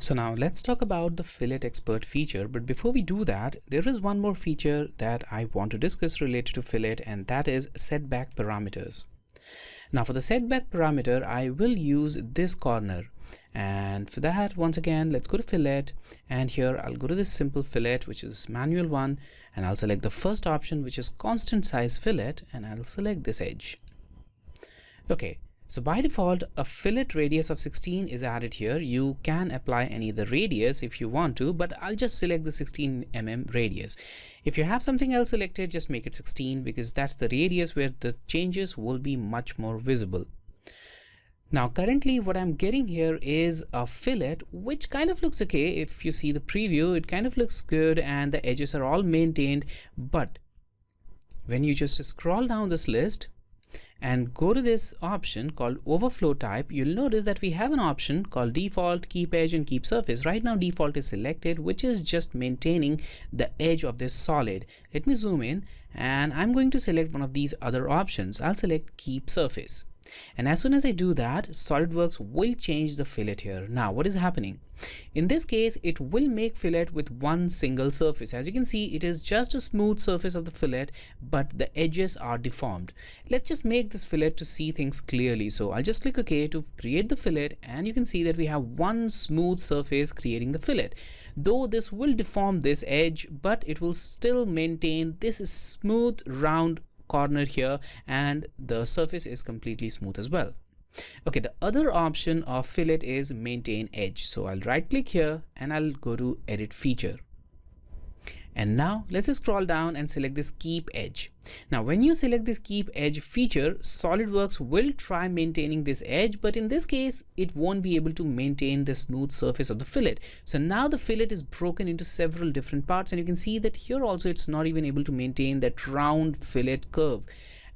So now let's talk about the FilletXpert feature, but before we do that, there is one more feature that I want to discuss related to Fillet, and that is setback parameters. Now for the setback parameter, I will use this corner, and for that, once again, let's go to Fillet, and here I'll go to this simple fillet, which is manual one, and I'll select the first option, which is constant size fillet, and I'll select this edge. Okay. So by default, a fillet radius of 16 is added here. You can apply any other radius if you want to, but I'll just select the 16 mm radius. If you have something else selected, just make it 16 because that's the radius where the changes will be much more visible. Now currently what I'm getting here is a fillet which kind of looks okay. If you see the preview, it kind of looks good and the edges are all maintained. But when you just scroll down this list and go to this option called overflow type, you'll notice that we have an option called default, keep edge and keep surface. Right now default is selected, which is just maintaining the edge of this solid. Let me zoom in and I'm going to select one of these other options. I'll select keep surface. And as soon as I do that, SolidWorks will change the fillet here. Now what is happening? In this case, it will make fillet with one single surface. As you can see, it is just a smooth surface of the fillet, but the edges are deformed. Let's just make this fillet to see things clearly. So I'll just click OK to create the fillet, and you can see that we have one smooth surface creating the fillet. Though this will deform this edge, but it will still maintain this smooth round corner here, and the surface is completely smooth as well. Okay, the other option of fillet is maintain edge. So I'll right click here and I'll go to edit feature. And now let's scroll down and select this keep edge. Now when you select this keep edge feature, SolidWorks will try maintaining this edge, but in this case it won't be able to maintain the smooth surface of the fillet. So now the fillet is broken into several different parts, and you can see that here also it's not even able to maintain that round fillet curve.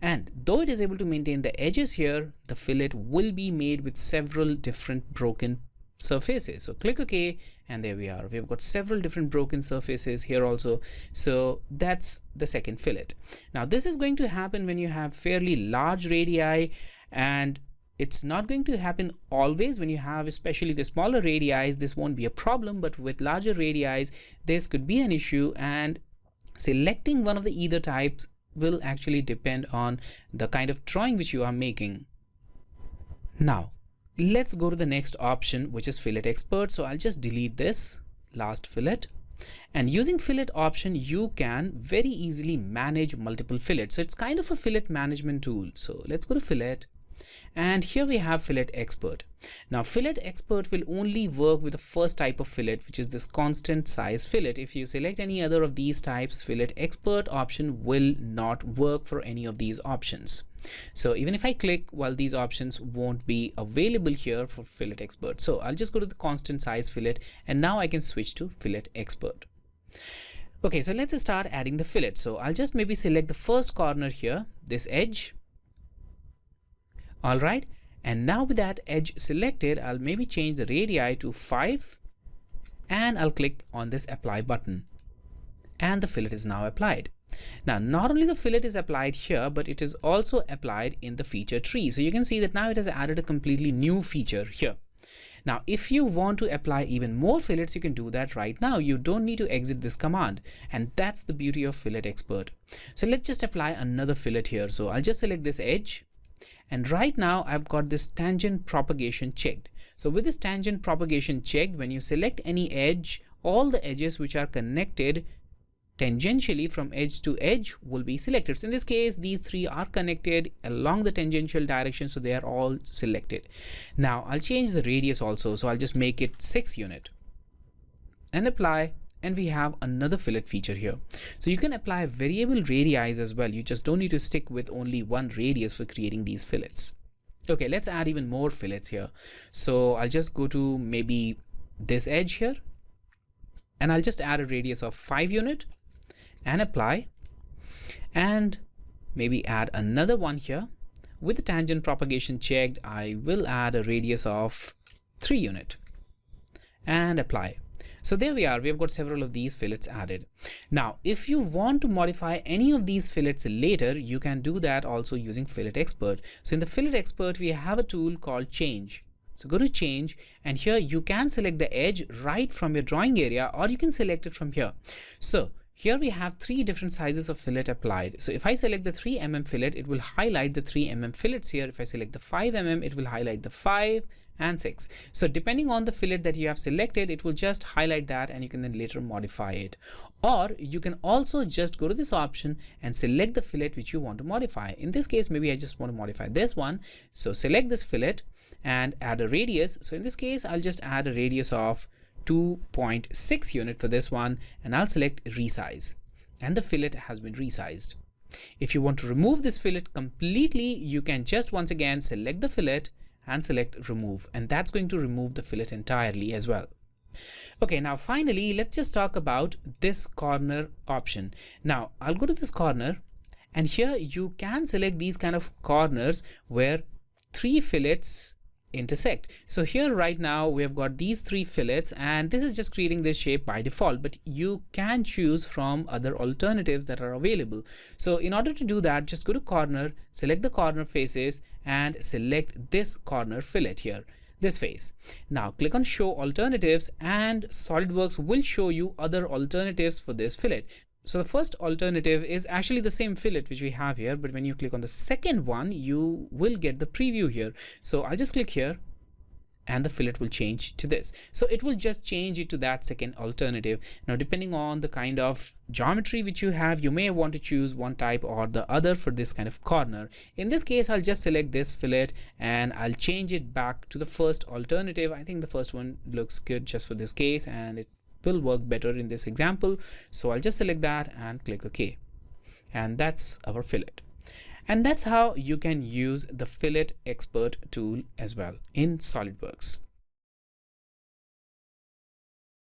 And though it is able to maintain the edges here, the fillet will be made with several different broken surfaces. So click OK, and there we are. We've got several different broken surfaces here also. So that's the second fillet. Now this is going to happen when you have fairly large radii, and it's not going to happen always. When you have especially the smaller radii, this won't be a problem, but with larger radii, this could be an issue, and selecting one of the either types will actually depend on the kind of drawing which you are making. Now let's go to the next option, which is FilletXpert. So I'll just delete this last fillet, and using fillet option you can very easily manage multiple fillets. So it's kind of a fillet management tool. So let's go to fillet, and here we have FilletXpert. Now FilletXpert will only work with the first type of fillet, which is this constant size fillet. If you select any other of these types, FilletXpert option will not work for any of these options. So even if I click, well, these options won't be available here for FilletXpert. So I'll just go to the constant size fillet, and now I can switch to FilletXpert. Okay, so let's start adding the fillet. So I'll just maybe select the first corner here, this edge. All right, and now with that edge selected, I'll maybe change the radii to 5, and I'll click on this apply button, and the fillet is now applied. Now not only the fillet is applied here, but it is also applied in the feature tree. So you can see that now it has added a completely new feature here. Now if you want to apply even more fillets, you can do that right now. You don't need to exit this command, and that's the beauty of FilletXpert. So let's just apply another fillet here. So I'll just select this edge, and right now I've got this tangent propagation checked. So with this tangent propagation checked, when you select any edge, all the edges which are connected tangentially from edge to edge will be selected. So in this case, these three are connected along the tangential direction, so they are all selected. Now I'll change the radius also. So I'll just make it 6 unit and apply, and we have another fillet feature here. So you can apply variable radii as well. You just don't need to stick with only one radius for creating these fillets. Okay, let's add even more fillets here. So I'll just go to maybe this edge here, and I'll just add a radius of 5 unit and apply, and maybe add another one here. With the tangent propagation checked, I will add a radius of 3 unit and apply. So there we are, we have got several of these fillets added. Now if you want to modify any of these fillets later, you can do that also using FilletXpert. So in the FilletXpert we have a tool called change. So go to change, and here you can select the edge right from your drawing area, or you can select it from here. So here we have 3 different sizes of fillet applied. So if I select the 3 mm fillet, it will highlight the 3 mm fillets here. If I select the 5 mm, it will highlight the 5 and 6. So depending on the fillet that you have selected, it will just highlight that, and you can then later modify it. Or you can also just go to this option and select the fillet which you want to modify. In this case, maybe I just want to modify this one. So select this fillet and add a radius. So in this case, I'll just add a radius of 2.6 unit for this one, and I'll select resize, and the fillet has been resized. If you want to remove this fillet completely, you can just once again select the fillet and select remove, and that's going to remove the fillet entirely as well. Okay, now finally, let's just talk about this corner option. Now I'll go to this corner, and here you can select these kind of corners where 3 fillets intersect. So here right now we have got these 3 fillets, and this is just creating this shape by default, but you can choose from other alternatives that are available. So in order to do that, just go to corner, select the corner faces, and select this corner fillet here, this face. Now click on show alternatives, and SolidWorks will show you other alternatives for this fillet. So the first alternative is actually the same fillet which we have here, but when you click on the second one, you will get the preview here. So I'll just click here, and the fillet will change to this. So it will just change it to that second alternative. Now depending on the kind of geometry which you have, you may want to choose one type or the other for this kind of corner. In this case, I'll just select this fillet, and I'll change it back to the first alternative. I think the first one looks good just for this case, and it will work better in this example. So I'll just select that and click OK, and that's our fillet. And that's how you can use the FilletXpert tool as well in SolidWorks.